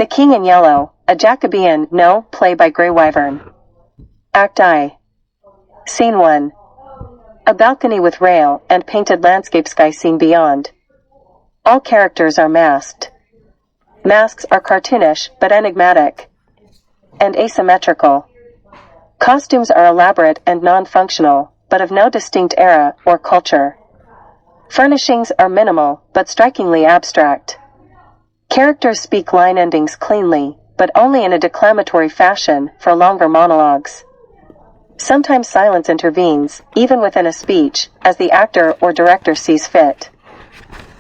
The King in Yellow, a Jacobean no play by Grey Wyvern. Act I. Scene 1. A balcony with rail and painted landscape sky seen beyond. All characters are masked. Masks are cartoonish but enigmatic and asymmetrical. Costumes are elaborate and non-functional, but of no distinct era or culture. Furnishings are minimal but strikingly abstract. Characters speak line endings cleanly, but only in a declamatory fashion for longer monologues. Sometimes silence intervenes, even within a speech, as the actor or director sees fit.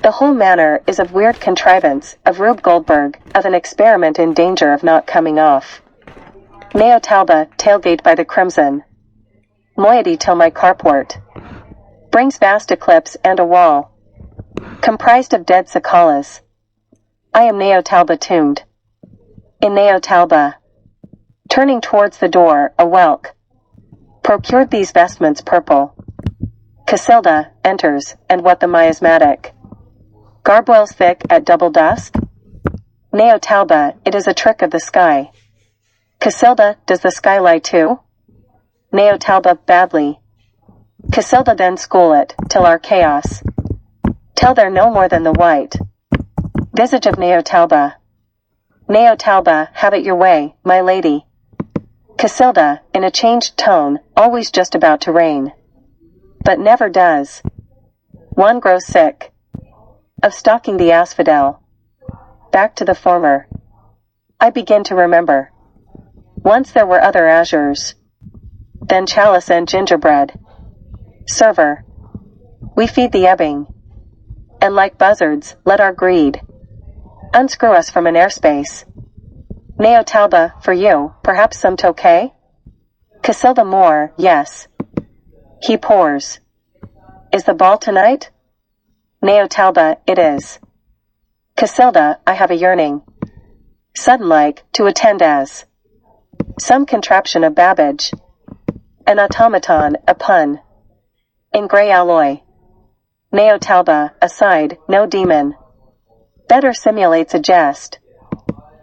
The whole manner is of weird contrivance, of Rube Goldberg, of an experiment in danger of not coming off. Neotalba, tailgate by the crimson. Moiety till my carport. Brings vast eclipse and a wall. Comprised of dead cicalas. I am Neotalba tombed. In Neotalba. Turning towards the door, a whelk. Procured these vestments purple. Casilda enters, and what the miasmatic. Garboils thick at double dusk? Neotalba, it is a trick of the sky. Casilda, does the sky lie too? Neotalba, badly. Casilda then school it, till our chaos. Tell there no more than the white visage of Neotalba. Neotalba, have it your way, my lady. Casilda, in a changed tone, always just about to rain. But never does. One grows sick of stalking the asphodel. Back to the former. I begin to remember. Once there were other azures. Then chalice and gingerbread. Server. We feed the ebbing. And like buzzards, let our greed unscrew us from an airspace. Neotalba, for you, perhaps some tokay? Casilda more, yes. He pours. Is the ball tonight? Neotalba, it is. Casilda, I have a yearning. Sudden-like, to attend as some contraption of Babbage. An automaton, a pun. In grey alloy. Neotalba, aside, no demon. Better simulates a jest.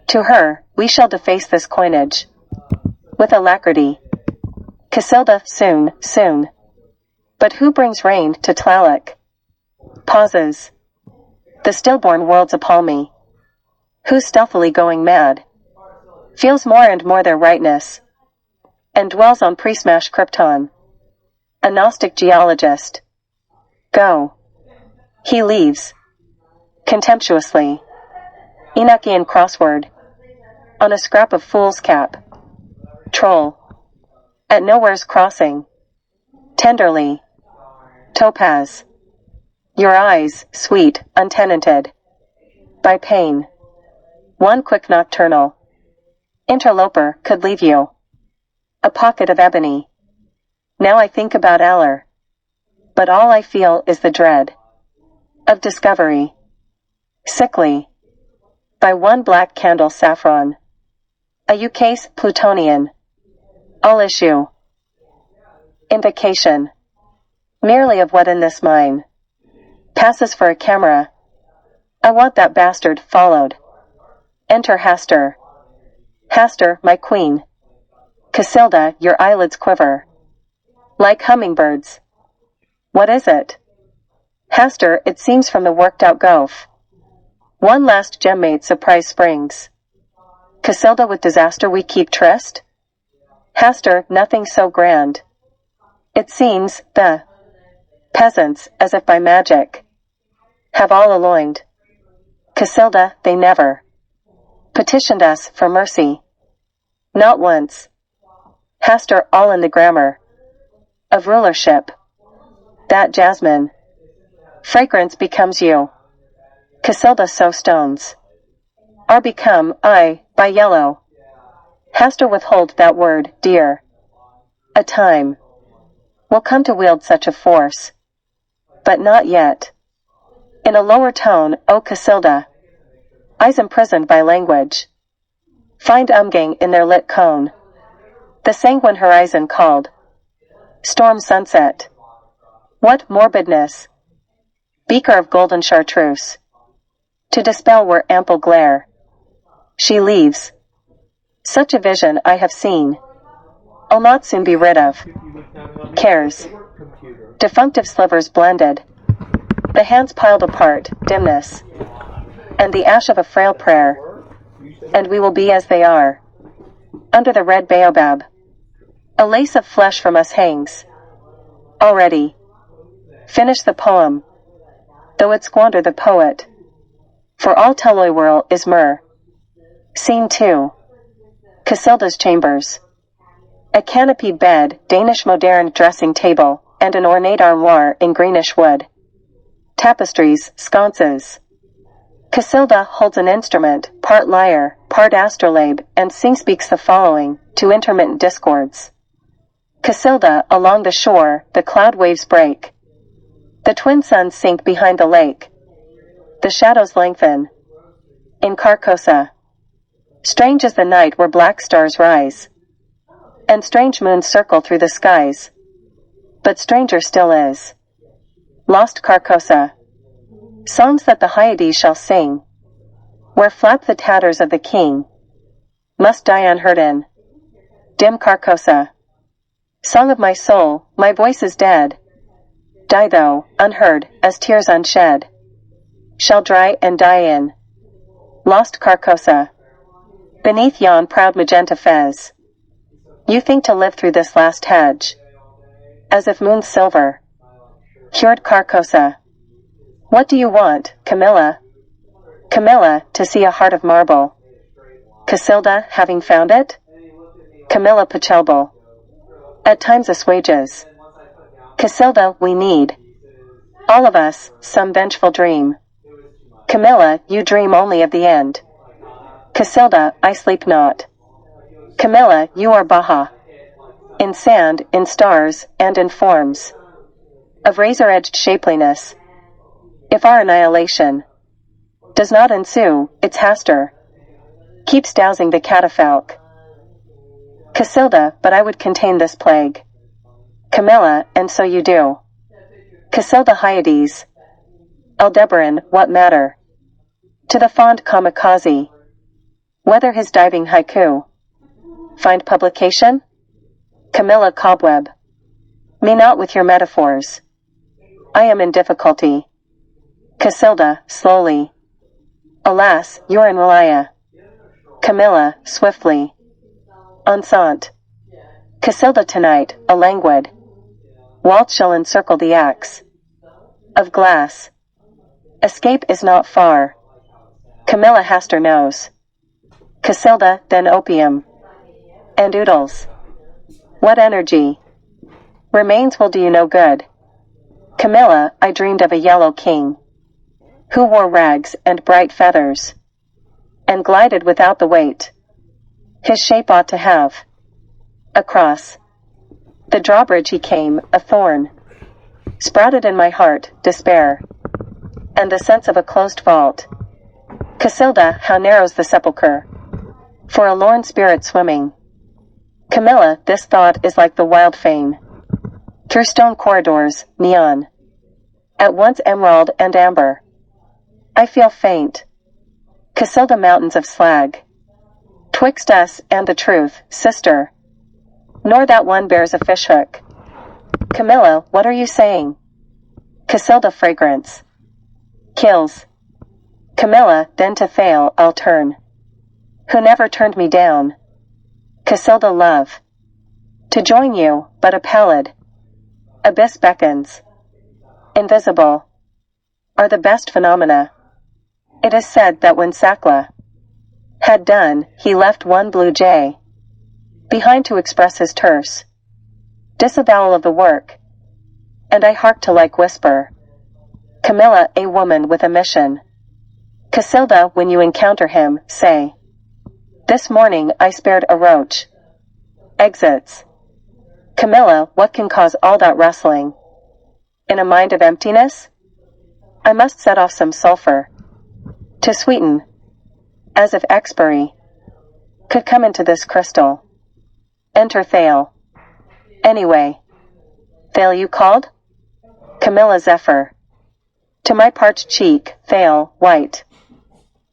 To her, we shall deface this coinage. With alacrity. Casilda, soon, soon. But who brings rain to Tlaloc? Pauses. The stillborn worlds appall me. Who's stealthily going mad? Feels more and more their rightness. And dwells on pre-smash Krypton. A Gnostic geologist. Go. He leaves. Contemptuously. Enochian crossword. On a scrap of foolscap. Troll. At nowhere's crossing. Tenderly. Topaz. Your eyes, sweet, untenanted. By pain. One quick nocturnal. Interloper could leave you. A pocket of ebony. Now I think about Aller. But all I feel is the dread of discovery. Sickly. By one black candle saffron. A ukase plutonian. I'll issue. Invocation. Merely of what in this mine passes for a camera. I want that bastard followed. Enter Hastur. Hastur, my queen. Casilda, your eyelids quiver. Like hummingbirds. What is it? Hastur, it seems from the worked-out gulf. One last gemmate surprise springs. Casilda, with disaster we keep tryst? Hastur, nothing so grand. It seems, the peasants, as if by magic, have all aloined. Casilda, they never petitioned us for mercy. Not once. Hastur, all in the grammar of rulership. That jasmine fragrance becomes you. Casilda, so stones are become, I, by yellow. Hastur, withhold that word, dear. A time will come to wield such a force. But not yet. In a lower tone, O Casilda. Eyes imprisoned by language. Find Umgang in their lit cone. The sanguine horizon called storm sunset. What morbidness! Beaker of golden chartreuse. To dispel were ample glare. She leaves. Such a vision I have seen. I'll not soon be rid of. Cares. Defunctive slivers blended. The hands piled apart, dimness. And the ash of a frail prayer. And we will be as they are. Under the red baobab. A lace of flesh from us hangs. Already. Finish the poem. Though it squander the poet. For all Teloiwhirl is myrrh. Scene 2. Casilda's chambers. A canopied bed, Danish modern dressing table, and an ornate armoire in greenish wood. Tapestries, sconces. Casilda holds an instrument, part lyre, part astrolabe, and speaks the following, to intermittent discords. Casilda, along the shore, the cloud waves break. The twin suns sink behind the lake. The shadows lengthen. In Carcosa. Strange is the night where black stars rise. And strange moons circle through the skies. But stranger still is. Lost Carcosa. Songs that the Hyades shall sing. Where flap the tatters of the king. Must die unheard in. Dim Carcosa. Song of my soul, my voice is dead. Die though, unheard, as tears unshed. Shall dry and die in. Lost Carcosa. Beneath yon proud magenta fez. You think to live through this last hedge. As if moon's silver. Cured Carcosa. What do you want, Camilla? Camilla, to see a heart of marble. Casilda, having found it? Camilla Pachelbel. At times assuages. Casilda, we need. All of us, some vengeful dream. Camilla, you dream only of the end. Casilda, I sleep not. Camilla, you are Baha. In sand, in stars, and in forms. Of razor-edged shapeliness. If our annihilation does not ensue, its Hastur keeps dowsing the catafalque. Casilda, but I would contain this plague. Camilla, and so you do. Casilda Hyades. Aldebaran, what matter? To the fond kamikaze. Whether his diving haiku find publication? Camilla Cobweb. Me not with your metaphors. I am in difficulty. Casilda, slowly. Alas, you're in Malaya. Camilla, swiftly. Unsant. Casilda tonight, a languid waltz shall encircle the axe of glass. Escape is not far. Camilla Hastur knows. Casilda, then opium. And oodles. What energy remains will do you no good. Camilla, I dreamed of a yellow king, who wore rags and bright feathers, and glided without the weight. His shape ought to have a cross. The drawbridge he came, a thorn, sprouted in my heart, despair, and the sense of a closed vault. Casilda, how narrows the sepulchre, for a lorn spirit swimming. Camilla, this thought is like the wild fane, through stone corridors, neon, at once emerald and amber. I feel faint. Casilda, mountains of slag, twixt us and the truth, sister, nor that one bears a fishhook. Camilla, what are you saying? Casilda, fragrance kills. Camilla, then to fail I'll turn, who never turned me down. Casilda, love, to join you, but a pallid abyss beckons. Invisible are the best phenomena. It is said that when Sakla had done, he left one blue jay behind to express his terse disavowal of the work, and I hark to like whisper. Camilla, a woman with a mission. Casilda, when you encounter him, say, this morning I spared a roach. Exits. Camilla, what can cause all that wrestling? In a mind of emptiness? I must set off some sulfur to sweeten, as if expiry could come into this crystal. Enter Thale. Anyway. Thale, you called? Camilla Zephyr. To my parched cheek, Thale, white,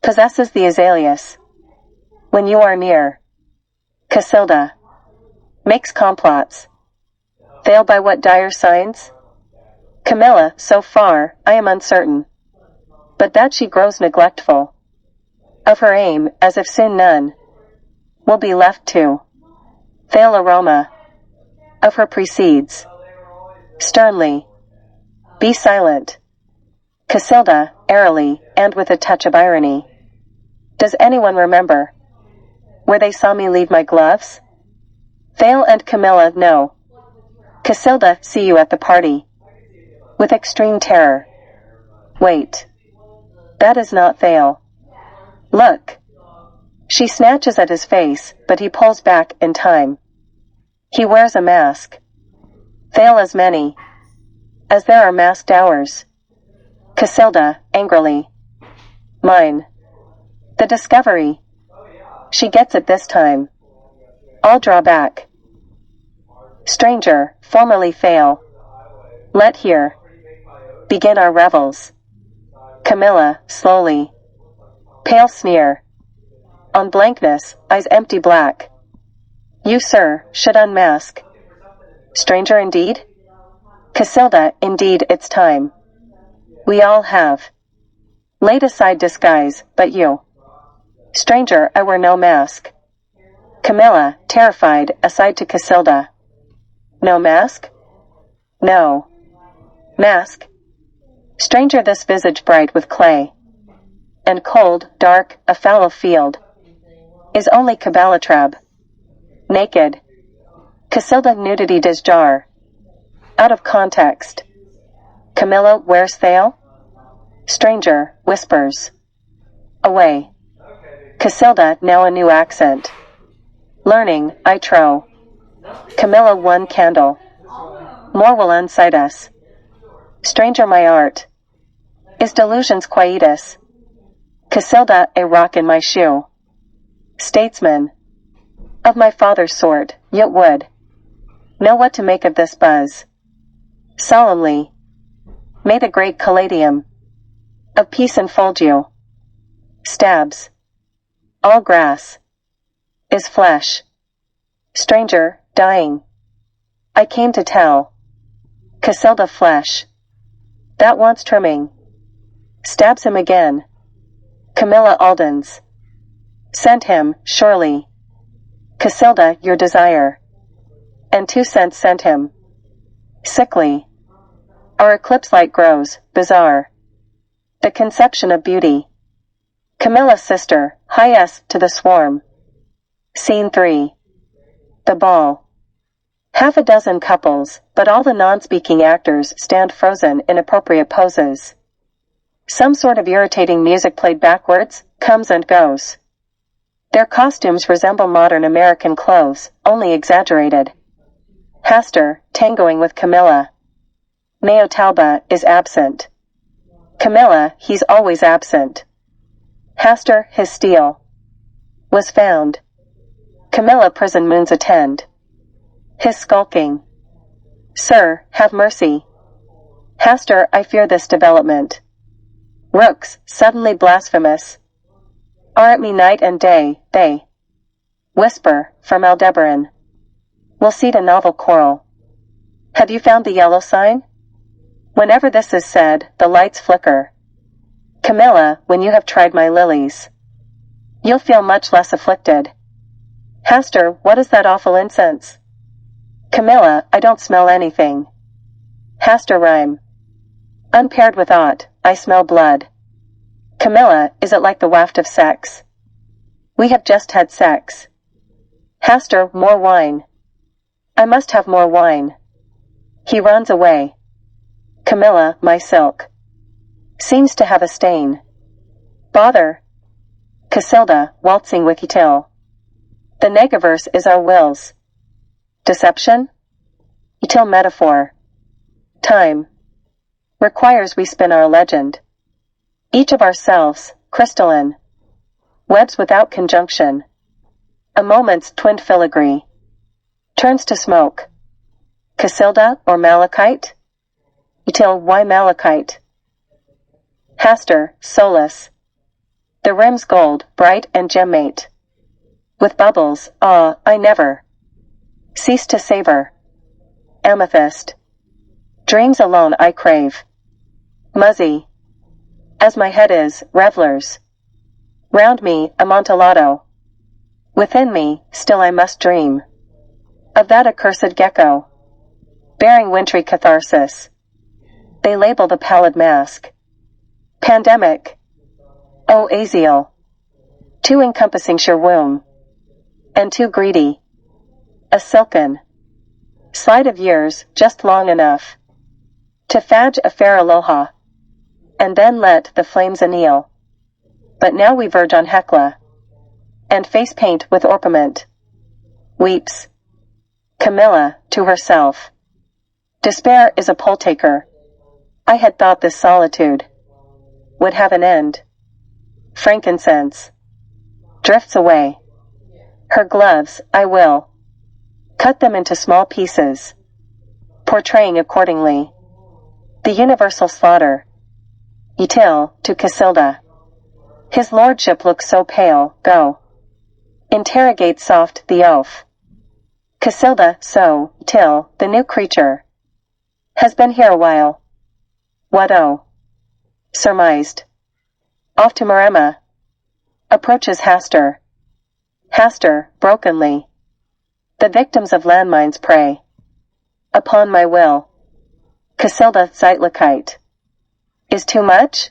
possesses the azaleas. when you are near. Casilda. Makes complots. Thale by what dire signs? Camilla, so far, I am uncertain. But that she grows neglectful of her aim, as if soon none will be left to Thale aroma of her precedes. Sternly. Be silent. Casilda, airily, and with a touch of irony. Does anyone remember where they saw me leave my gloves? Thale and Camilla, no. Casilda, see you at the party. With extreme terror. Wait. That is not Thale. Look. She snatches at his face, but he pulls back in time. He wears a mask. Thale as many as there are masked hours. Casilda, angrily. Mine. The discovery. She gets it this time. I'll draw back. Stranger, formerly Thale. Let here begin our revels. Camilla, slowly. Pale sneer. On blankness, eyes empty black. You, sir, should unmask. Stranger indeed? Casilda, indeed it's time. We all have laid aside disguise, but you. Stranger, I wear no mask. Camilla, terrified, aside to Casilda. No mask? No. Mask? Stranger, this visage bright with clay, and cold, dark, a fallow field, is only Cabalatrab. Naked. Casilda, nudity does jar. Out of context. Camilla, where's Thale? Stranger, whispers. Away. Casilda, now a new accent. Learning, I trow. Camilla, one candle. More will unsight us. Stranger, my art is delusion's quietus. Casilda, a rock in my shoe. Statesman. Of my father's sort, yet would know what to make of this buzz. Solemnly. May the great caladium of peace enfold you. Stabs. All grass is flesh. Stranger, dying. I came to tell. Casilda, flesh that wants trimming. Stabs him again. Camilla, Aldens. Sent him, surely. Casilda, your desire. And 2 cents sent him. Sickly. Our eclipse light grows, bizarre. The conception of beauty. Camilla's sister, highest to the swarm. Scene 3. The ball. Half a dozen couples, but all the non-speaking actors stand frozen in appropriate poses. Some sort of irritating music played backwards, comes and goes. Their costumes resemble modern American clothes, only exaggerated. Hastur, tangoing with Camilla. Neotalba is absent. Camilla, he's always absent. Hastur, his steel was found. Camilla, prison moons attend. His skulking. Sir, have mercy. Hastur, I fear this development. Rooks, suddenly blasphemous, are at me night and day, they whisper, from Aldebaran. We'll seed a novel quarrel. Have you found the yellow sign? Whenever this is said, the lights flicker. Camilla, when you have tried my lilies, you'll feel much less afflicted. Hastur, what is that awful incense? Camilla, I don't smell anything. Hastur, rhyme. Unpaired with aught, I smell blood. Camilla, is it like the waft of sex? We have just had sex. Hastur, more wine. I must have more wine. He runs away. Camilla, my silk seems to have a stain. Bother. Casilda, waltzing with Etil. The negaverse is our wills. Deception? Etil metaphor. Time. Requires we spin our legend. Each of ourselves, crystalline. Webs without conjunction. A moment's twinned filigree. Turns to smoke. Casilda or malachite? Etil, why malachite? Hastur, solace. The rim's gold, bright and gemmate. With bubbles, ah, I never cease to savor. Amethyst. Dreams alone I crave. Muzzy. As my head is, revelers. Round me, Amontillado. Within me, still I must dream. Of that accursed gecko. Bearing wintry catharsis. They label the pallid mask. Pandemic. O Aziel. Too encompassing sure womb. And too greedy. A silken slide of years, just long enough to fadge a fair aloha, and then let the flames anneal. But now we verge on Hecla, and face paint with orpiment. Weeps Camilla to herself. Despair is a pole taker. I had thought this solitude would have an end. Frankincense drifts away. Her gloves, I will cut them into small pieces, portraying accordingly the universal slaughter. Etil to Casilda. His lordship looks so pale, go. Interrogate soft the oaf. Casilda, so, till, the new creature, has been here a while. What oh? Surmised. Off to Maremma. Approaches Hastur. Hastur, brokenly. The victims of landmines pray. Upon my will. Casilda Zeitlakite. Is too much?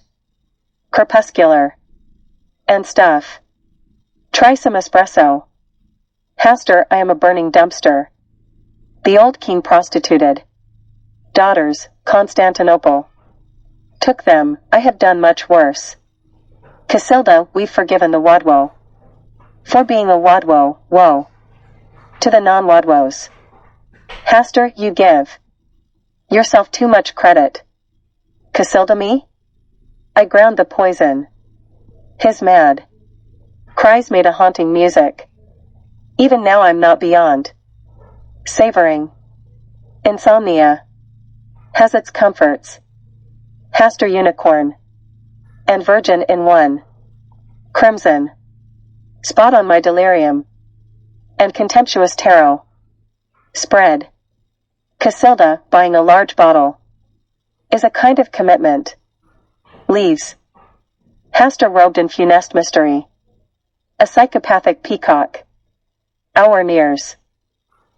Crepuscular. And stuff. Try some espresso. Hastur, I am a burning dumpster. The old king prostituted. Daughters, Constantinople. Took them, I have done much worse. Casilda, we've forgiven the Wadwo. For being a Wadwo, woe. To the non-Wadwos. Hastur, you give yourself too much credit. Casilda me? I ground the poison. His mad cries made a haunting music. Even now I'm not beyond savoring. Insomnia has its comforts. Hastur unicorn and virgin in one. Crimson spot on my delirium. And contemptuous tarot. Spread. Casilda, buying a large bottle, is a kind of commitment. Leaves. Hastur robed in funest mystery. A psychopathic peacock. Hour nears.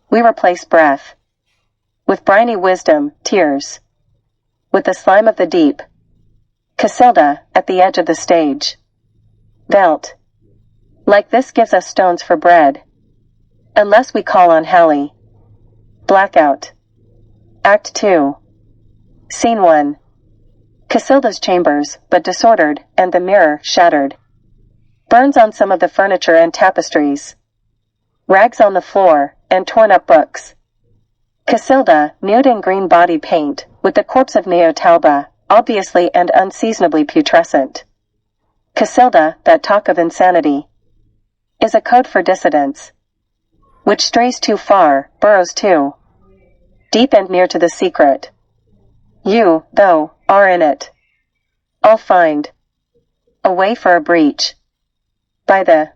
We replace breath. With briny wisdom, tears. With the slime of the deep. Casilda, at the edge of the stage. Velt. Like this gives us stones for bread. Unless we call on Hallie. Blackout. Act 2. Scene 1. Casilda's chambers, but disordered, and the mirror, shattered. Burns on some of the furniture and tapestries. Rags on the floor, and torn up books. Casilda, nude in green body paint, with the corpse of Neotalba, obviously and unseasonably putrescent. Casilda, that talk of insanity, is a code for dissidence. Which strays too far, burrows too deep and near to the secret. You, though, are in it. I'll find a way for a breach. By the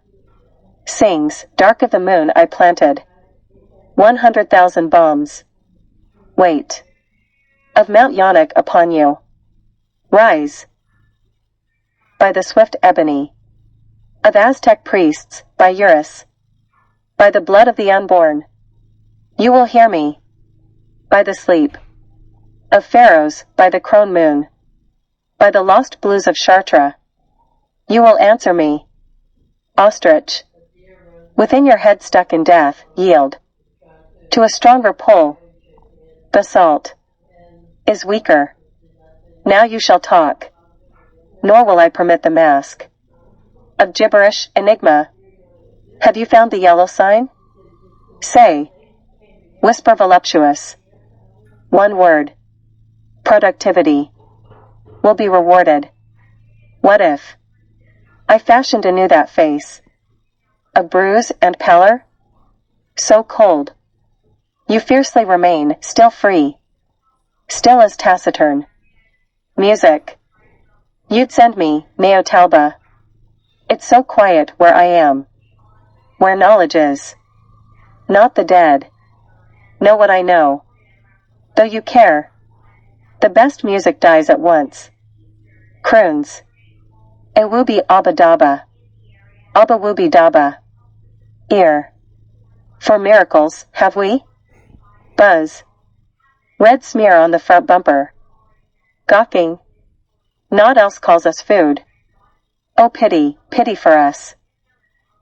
sings, dark of the moon I planted 100,000 bombs. Wait. Of Mount Yanak upon you. Rise. By the swift ebony. Of Aztec priests, by Urus. By the blood of the unborn. You will hear me. By the sleep of pharaohs, by the crone moon. By the lost blues of Chartres. You will answer me. Ostrich. Within your head stuck in death, yield to a stronger pull. Basalt is weaker. Now you shall talk. Nor will I permit the mask of gibberish enigma. Have you found the yellow sign? Say. Whisper voluptuous. One word. Productivity will be rewarded. What if I fashioned anew that face? A bruise and pallor? So cold. You fiercely remain, still free. Still as taciturn. Music. You'd send me, Neotalba. It's so quiet where I am. where knowledge is. Not the dead. Know what I know. Though you care. The best music dies at once. Croons. Ewubi abba daba. Abba wooby daba. Ear. For miracles, have we? Buzz. Red smear on the front bumper. Gawking. Naught else calls us food. Oh pity, pity for us.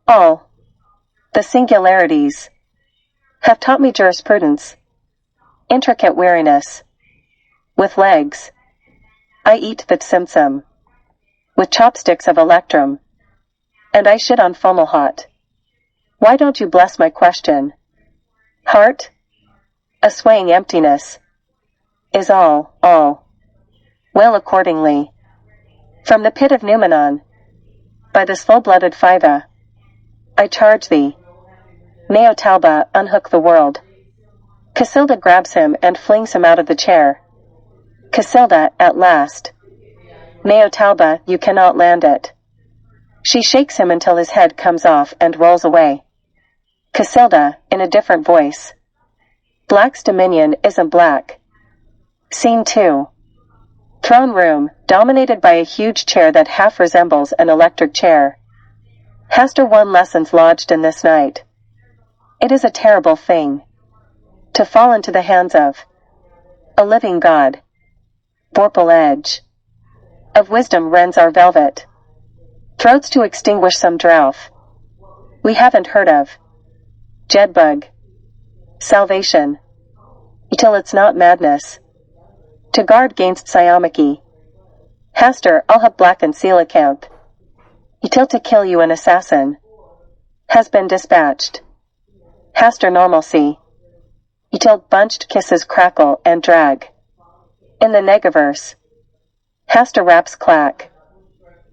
All. The singularities. Have taught me jurisprudence. Intricate weariness. With legs. I eat the tsimtsum. With chopsticks of electrum. And I shit on Fomalhaut. Why don't you bless my question? Heart? A swaying emptiness. Is all. Well accordingly. From the pit of Numenon. By the slow-blooded Fiva. I charge thee. Neotalba, unhook the world. Casilda grabs him and flings him out of the chair. Casilda, at last. Neotalba, you cannot land it. She shakes him until his head comes off and rolls away. Casilda, in a different voice. Black's dominion isn't black. Scene 2. Throne room, dominated by a huge chair that half resembles an electric chair. Hastur won lessons lodged in this night. It is a terrible thing. To fall into the hands of a living God. Vorpal edge. Of wisdom rends our velvet. Throats to extinguish some drouth. We haven't heard of. Jedbug. Salvation. Till it's not madness. To guard gainst Siamiki. Hastur, I'll have black and seal account. Till to kill you an assassin. Has been dispatched. Hastur normalcy. Till bunched kisses crackle and drag. In the Negaverse. Hastur raps clack.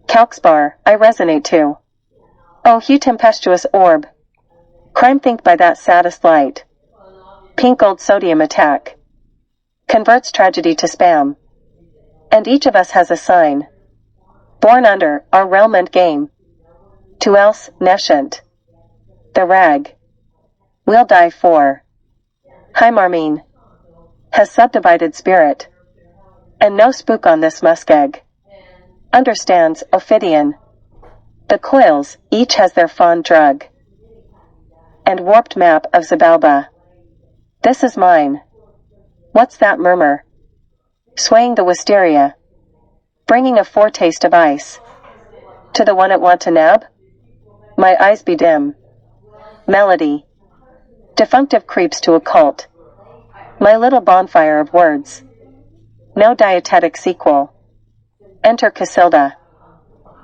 Calxbar, I resonate too. Oh, you tempestuous orb. Crime think by that saddest light. Pink gold sodium attack. Converts tragedy to spam. And each of us has a sign. Born under our realm and game. To else, nescient. The rag. We'll die for. Heimarmine. Has subdivided spirit. And no spook on this muskeg. Understands Ophidian. The coils, each has their fond drug. And warped map of Zabalba. This is mine. What's that murmur? Swaying the wisteria. Bringing a foretaste of ice. To the one at Wantanab? My eyes be dim. Melody. Defunctive creeps to a cult. My little bonfire of words. No dietetic sequel. Enter Casilda.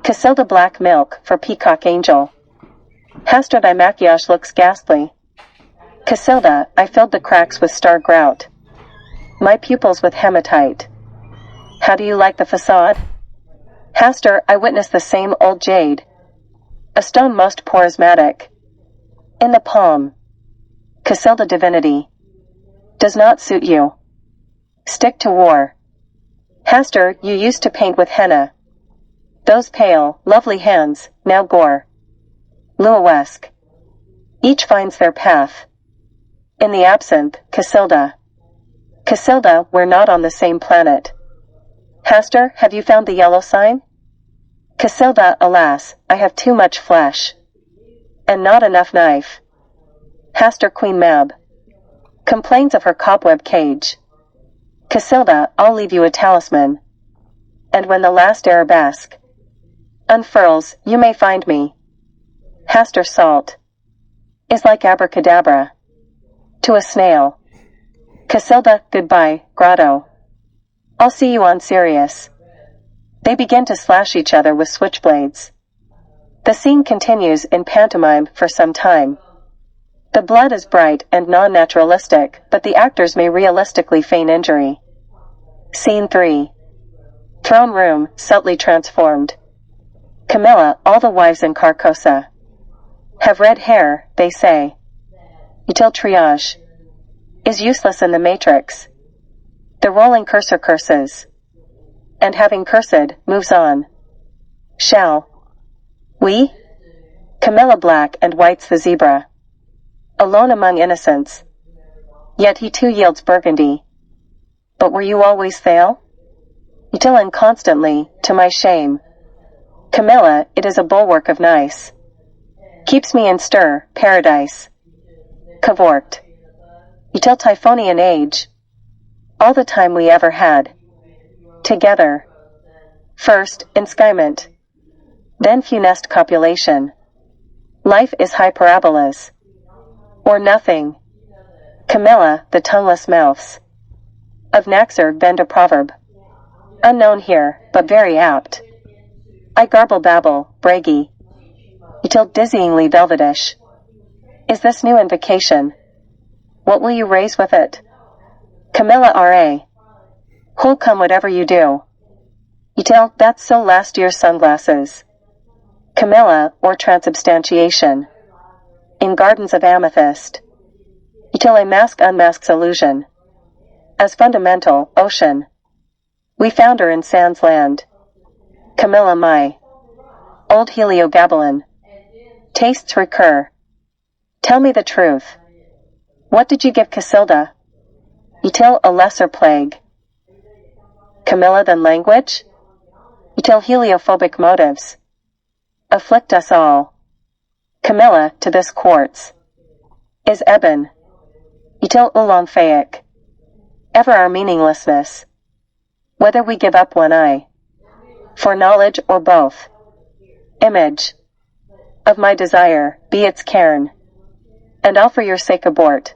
Casilda black milk for peacock angel. Hastur thy maquillage looks ghastly. Casilda, I filled the cracks with star grout. My pupils with hematite. How do you like the facade? Hastur, I witness the same old jade. A stone most porismatic. In the palm. Casilda divinity. Does not suit you. Stick to war. Hastur, you used to paint with henna. Those pale, lovely hands, now gore. Luawesk. Each finds their path. In the absinthe, Casilda. Casilda, we're not on the same planet. Hastur, have you found the yellow sign? Casilda, alas, I have too much flesh. And not enough knife. Hastur Queen Mab. Complains of her cobweb cage. Casilda, I'll leave you a talisman. And when the last arabesque unfurls, you may find me. Hastur salt. Is like abracadabra. To a snail. Casilda, goodbye, grotto. I'll see you on Sirius. They begin to slash each other with switchblades. The scene continues in pantomime for some time. The blood is bright and non-naturalistic, but the actors may realistically feign injury. Scene 3. Throne room, subtly transformed. Camilla, all the wives in Carcosa. Have red hair, they say. Util triage. Is useless in the matrix. The rolling cursor curses. And having cursed, moves on. Shall we? Camilla black and white's the zebra. Alone among innocents. Yet he too yields burgundy. But were you always thale? Till and constantly, to my shame. Camilla, it is a bulwark of nice. Keeps me in stir, paradise. Cavort. Till Typhonian age. All the time we ever had. Together. First, enskyment. Then funest copulation. Life is high parabolas. Or nothing. Camilla, the tongueless mouths. Of Naxer bend a proverb. Unknown here, but very apt. I garble babble, braggy. Till dizzyingly velvetish. Is this new invocation? What will you raise with it? Camilla R.A. Who'll come whatever you do. Till that's so last year's sunglasses. Camilla, or transubstantiation. In gardens of amethyst. Till a mask unmasks illusion. As fundamental, ocean. We found her in Sand's land. Camilla my. Old Heliogabalin. Tastes recur. Tell me the truth. What did you give Casilda? Till a lesser plague. Camilla than language? Till heliophobic motives. Afflict us all. Camilla to this quartz. Is ebon. Till Ulanphaic. Ever our meaninglessness. Whether we give up one eye. For knowledge or both. Image. Of my desire, be its cairn. And I'll for your sake abort.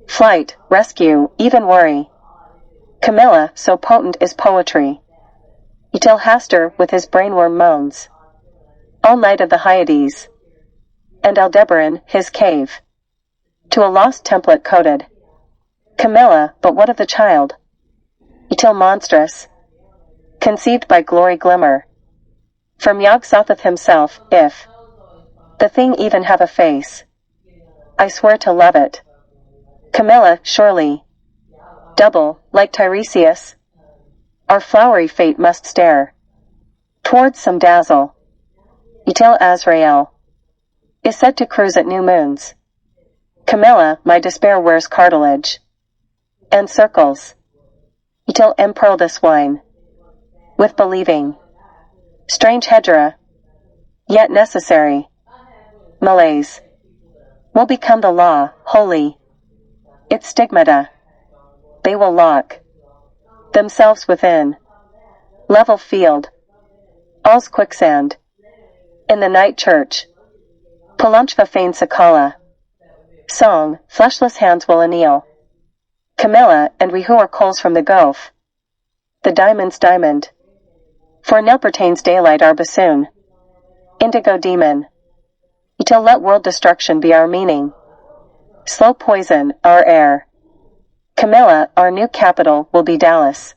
Flight, rescue, even worry. Camilla, so potent is poetry. Till Hastur with his brainworm moans. All night of the Hyades. And Aldebaran, his cave. To a lost template coded. Camilla, but what of the child? Till monstrous. Conceived by glory glimmer. From Yog-Sothoth himself, if the thing even have a face. I swear to love it. Camilla, surely. Double, like Tiresias. Our flowery fate must stare. Towards some dazzle. Till Azrael. Is said to cruise at new moons. Camilla, my despair wears cartilage. And circles. Till empearl this wine. With believing. Strange hedera. Yet necessary. Malaise. Will become the law, holy. Its stigmata. They will lock themselves within. Level field. All's quicksand. In the night church. Palunchva feign Sakala. Song, fleshless hands will anneal. Camilla, and we who are coals from the gulf. The diamond's diamond. For nil pertains daylight our bassoon. Indigo demon. Till let world destruction be our meaning. Slow poison, our air. Camilla, our new capital, will be Dallas.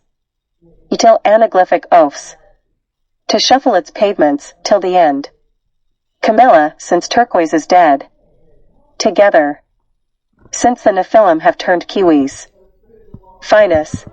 Till anaglyphic oafs. To shuffle its pavements, till the end. Camilla, since turquoise is dead. Together. Since the Nephilim have turned Kiwis. Finus.